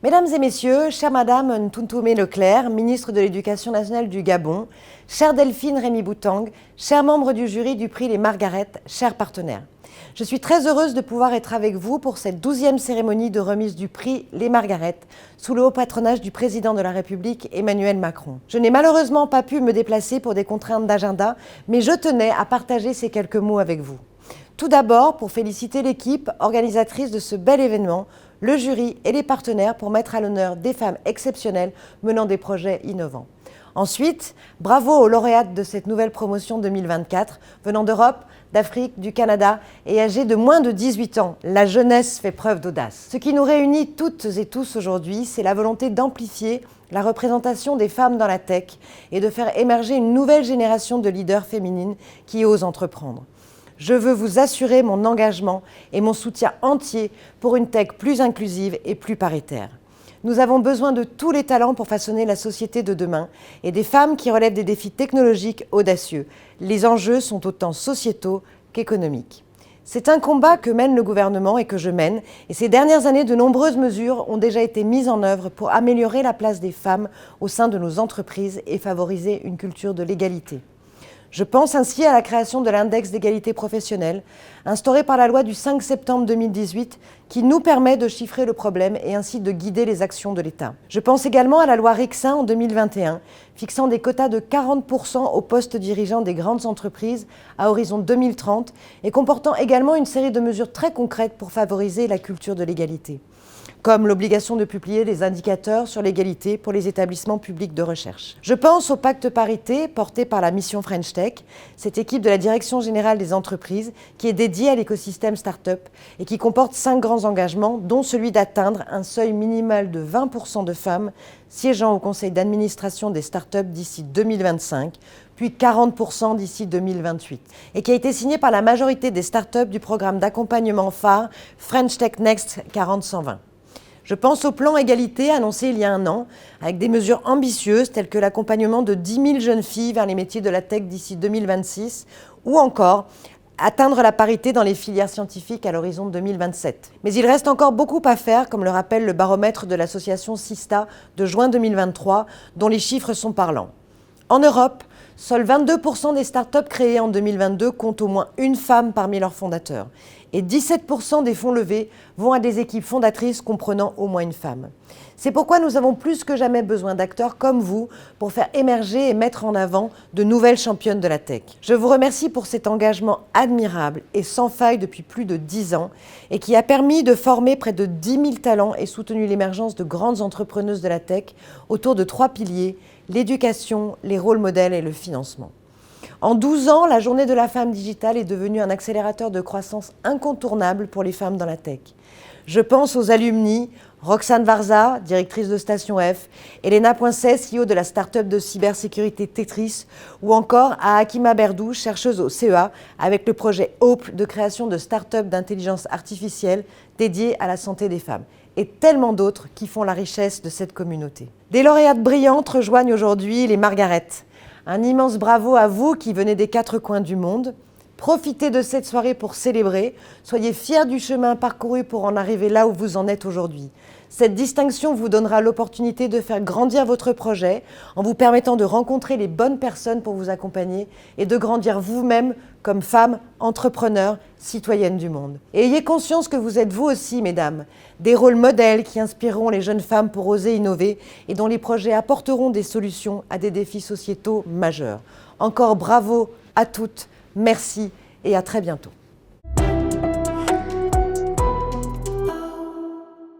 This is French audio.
Mesdames et messieurs, chère Madame Ntountoumé Leclerc, ministre de l'Éducation nationale du Gabon, chère Delphine Rémy-Boutang, chers membres du jury du prix Les Margarettes, chers partenaires. Je suis très heureuse de pouvoir être avec vous pour cette 12e cérémonie de remise du prix Les Margarettes, sous le haut patronage du président de la République Emmanuel Macron. Je n'ai malheureusement pas pu me déplacer pour des contraintes d'agenda, mais je tenais à partager ces quelques mots avec vous. Tout d'abord, pour féliciter l'équipe organisatrice de ce bel événement, le jury et les partenaires pour mettre à l'honneur des femmes exceptionnelles menant des projets innovants. Ensuite, bravo aux lauréates de cette nouvelle promotion 2024, venant d'Europe, d'Afrique, du Canada et âgées de moins de 18 ans. La jeunesse fait preuve d'audace. Ce qui nous réunit toutes et tous aujourd'hui, c'est la volonté d'amplifier la représentation des femmes dans la tech et de faire émerger une nouvelle génération de leaders féminines qui osent entreprendre. Je veux vous assurer mon engagement et mon soutien entier pour une tech plus inclusive et plus paritaire. Nous avons besoin de tous les talents pour façonner la société de demain et des femmes qui relèvent des défis technologiques audacieux. Les enjeux sont autant sociétaux qu'économiques. C'est un combat que mène le gouvernement et que je mène, et ces dernières années, de nombreuses mesures ont déjà été mises en œuvre pour améliorer la place des femmes au sein de nos entreprises et favoriser une culture de l'égalité. Je pense ainsi à la création de l'index d'égalité professionnelle, instauré par la loi du 5 septembre 2018, qui nous permet de chiffrer le problème et ainsi de guider les actions de l'État. Je pense également à la loi Rixain en 2021, fixant des quotas de 40% aux postes dirigeants des grandes entreprises à horizon 2030 et comportant également une série de mesures très concrètes pour favoriser la culture de l'égalité, comme l'obligation de publier des indicateurs sur l'égalité pour les établissements publics de recherche. Je pense au pacte parité porté par la mission French Tech, cette équipe de la Direction générale des entreprises qui est dédiée à l'écosystème start-up et qui comporte 5 grands engagements, dont celui d'atteindre un seuil minimal de 20% de femmes siégeant au conseil d'administration des start-up d'ici 2025, puis 40% d'ici 2028, et qui a été signé par la majorité des start-up du programme d'accompagnement phare French Tech Next 40-120. Je pense au plan égalité annoncé il y a un an, avec des mesures ambitieuses telles que l'accompagnement de 10 000 jeunes filles vers les métiers de la tech d'ici 2026, ou encore atteindre la parité dans les filières scientifiques à l'horizon 2027. Mais il reste encore beaucoup à faire, comme le rappelle le baromètre de l'association Sista de juin 2023, dont les chiffres sont parlants. En Europe, seuls 22% des startups créées en 2022 comptent au moins une femme parmi leurs fondateurs. Et 17% des fonds levés vont à des équipes fondatrices comprenant au moins une femme. C'est pourquoi nous avons plus que jamais besoin d'acteurs comme vous pour faire émerger et mettre en avant de nouvelles championnes de la tech. Je vous remercie pour cet engagement admirable et sans faille depuis plus de 10 ans et qui a permis de former près de 10 000 talents et soutenu l'émergence de grandes entrepreneuses de la tech autour de 3 piliers, l'éducation, les rôles modèles et le financement. En 12 ans, la Journée de la femme digitale est devenue un accélérateur de croissance incontournable pour les femmes dans la tech. Je pense aux alumni, Roxane Varza, directrice de Station F, Elena Poincet, CEO de la start-up de cybersécurité Tetris, ou encore à Hakima Berdou, chercheuse au CEA, avec le projet HOPE de création de start-up d'intelligence artificielle dédiée à la santé des femmes, et tellement d'autres qui font la richesse de cette communauté. Des lauréates brillantes rejoignent aujourd'hui les Margarettes. Un immense bravo à vous qui venez des 4 coins du monde. Profitez de cette soirée pour célébrer. Soyez fiers du chemin parcouru pour en arriver là où vous en êtes aujourd'hui. Cette distinction vous donnera l'opportunité de faire grandir votre projet en vous permettant de rencontrer les bonnes personnes pour vous accompagner et de grandir vous-même comme femme, entrepreneur, citoyenne du monde. Et ayez conscience que vous êtes vous aussi, mesdames, des rôles modèles qui inspireront les jeunes femmes pour oser innover et dont les projets apporteront des solutions à des défis sociétaux majeurs. Encore bravo à toutes, merci et à très bientôt.